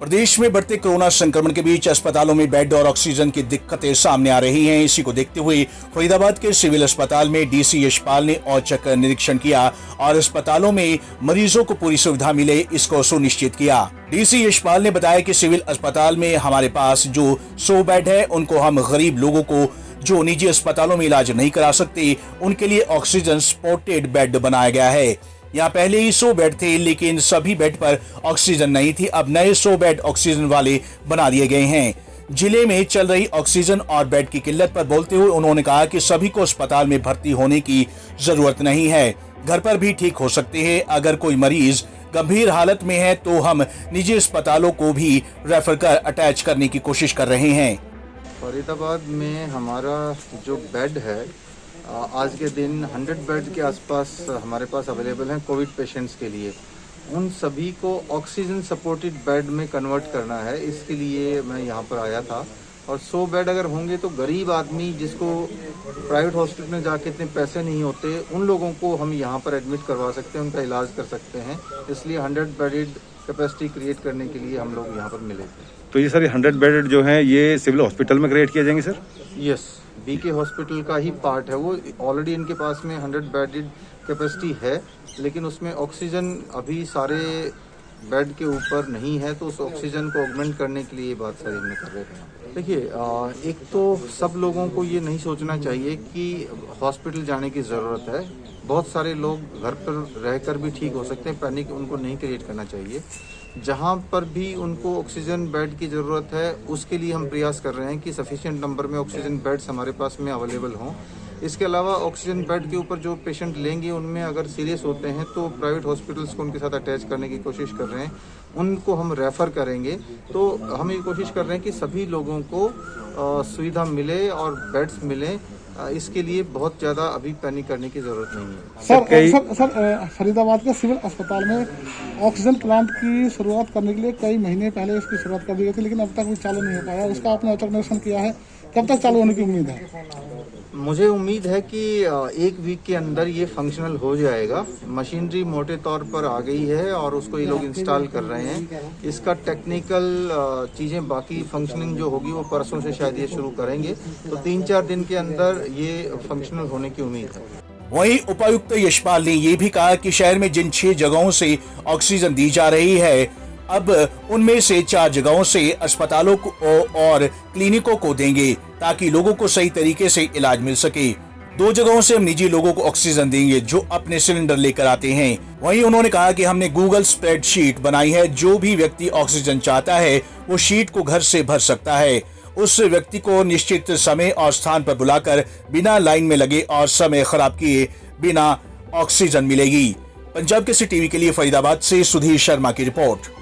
प्रदेश में बढ़ते कोरोना संक्रमण के बीच अस्पतालों में बेड और ऑक्सीजन की दिक्कतें सामने आ रही हैं। इसी को देखते हुए फरीदाबाद के सिविल अस्पताल में डीसी यशपाल ने औचक निरीक्षण किया और अस्पतालों में मरीजों को पूरी सुविधा मिले, इसको सुनिश्चित किया। डीसी यशपाल ने बताया कि सिविल अस्पताल में हमारे पास जो 100 बेड है, उनको हम गरीब लोगों को जो निजी अस्पतालों में इलाज नहीं करा सकते, उनके लिए ऑक्सीजन सपोर्टेड बेड बनाया गया है। यहाँ पहले ही 100 बेड थे, लेकिन सभी बेड पर ऑक्सीजन नहीं थी। अब नए 100 बेड ऑक्सीजन वाले बना दिए गए हैं। जिले में चल रही ऑक्सीजन और बेड की किल्लत पर बोलते हुए उन्होंने कहा कि सभी को अस्पताल में भर्ती होने की जरूरत नहीं है, घर पर भी ठीक हो सकते हैं। अगर कोई मरीज गंभीर हालत में है तो हम निजी अस्पतालों को भी रेफर कर अटैच करने की कोशिश कर रहे हैं। फरीदाबाद में हमारा जो बेड है, आज के दिन 100 बेड के आसपास हमारे पास अवेलेबल हैं कोविड पेशेंट्स के लिए। उन सभी को ऑक्सीजन सपोर्टेड बेड में कन्वर्ट करना है, इसके लिए मैं यहाँ पर आया था। और 100 बेड अगर होंगे तो गरीब आदमी जिसको प्राइवेट हॉस्पिटल में जाके इतने पैसे नहीं होते, उन लोगों को हम यहाँ पर एडमिट करवा सकते हैं, उनका इलाज कर सकते हैं। इसलिए 100 बेडेड कैपेसिटी क्रिएट करने के लिए हम लोग यहाँ पर मिले थे। तो ये सर 100 बेड जो हैं ये सिविल हॉस्पिटल में क्रिएट किए जाएंगे सर? यस, बीके हॉस्पिटल का ही पार्ट है वो। ऑलरेडी इनके पास में 100 बेडेड कैपेसिटी है, लेकिन उसमें ऑक्सीजन अभी सारे बेड के ऊपर नहीं है, तो उस ऑक्सीजन को ऑगमेंट करने के लिए ये बात सारी हमने कर रहे हैं। देखिए, एक तो सब लोगों को ये नहीं सोचना चाहिए कि हॉस्पिटल जाने की ज़रूरत है। बहुत सारे लोग घर पर रहकर भी ठीक हो सकते हैं, पैनिक उनको नहीं क्रिएट करना चाहिए। जहाँ पर भी उनको ऑक्सीजन बेड की ज़रूरत है, उसके लिए हम प्रयास कर रहे हैं कि सफिशिएंट नंबर में ऑक्सीजन बेड्स हमारे पास में अवेलेबल हों। इसके अलावा ऑक्सीजन बेड के ऊपर जो पेशेंट लेंगे, उनमें अगर सीरियस होते हैं तो प्राइवेट हॉस्पिटल्स को उनके साथ अटैच करने की कोशिश कर रहे हैं, उनको हम रेफ़र करेंगे। तो हम ये कोशिश कर रहे हैं कि सभी लोगों को सुविधा मिले और बेड्स मिलें। इसके लिए बहुत ज़्यादा अभी पैनिक करने की ज़रूरत नहीं है। सर, फरीदाबाद के सिविल अस्पताल में ऑक्सीजन प्लांट की शुरुआत करने के लिए कई महीने पहले इसकी शुरुआत कर दी गई थी, लेकिन अब तक भी चालू नहीं हो पाया। उसका आपने औचक निरीक्षण किया है, कब तक चालू होने की उम्मीद है? मुझे उम्मीद है कि 1 वीक के अंदर ये फंक्शनल हो जाएगा। मशीनरी मोटे तौर पर आ गई है और उसको ये लोग इंस्टॉल कर रहे हैं। इसका टेक्निकल चीज़ें बाकी फंक्शनिंग जो होगी वो परसों से शायद ये शुरू करेंगे, तो 3-4 दिन के अंदर ये फंक्शनल होने की उम्मीद है। वहीं उपायुक्त यशपाल ने ये भी कहा कि शहर में जिन 6 जगहों से ऑक्सीजन दी जा रही है, अब उनमें से 4 जगहों से अस्पतालों को और क्लिनिकों को देंगे, ताकि लोगों को सही तरीके से इलाज मिल सके। 2 जगहों से हम निजी लोगों को ऑक्सीजन देंगे जो अपने सिलेंडर लेकर आते हैं। वहीं उन्होंने कहा कि हमने गूगल स्प्रेडशीट बनाई है, जो भी व्यक्ति ऑक्सीजन चाहता है वो शीट को घर से भर सकता है। उस व्यक्ति को निश्चित समय और स्थान पर बुलाकर बिना लाइन में लगे और समय खराब किए बिना ऑक्सीजन मिलेगी। पंजाब केसरी टीवी के लिए फरीदाबाद से सुधीर शर्मा की रिपोर्ट।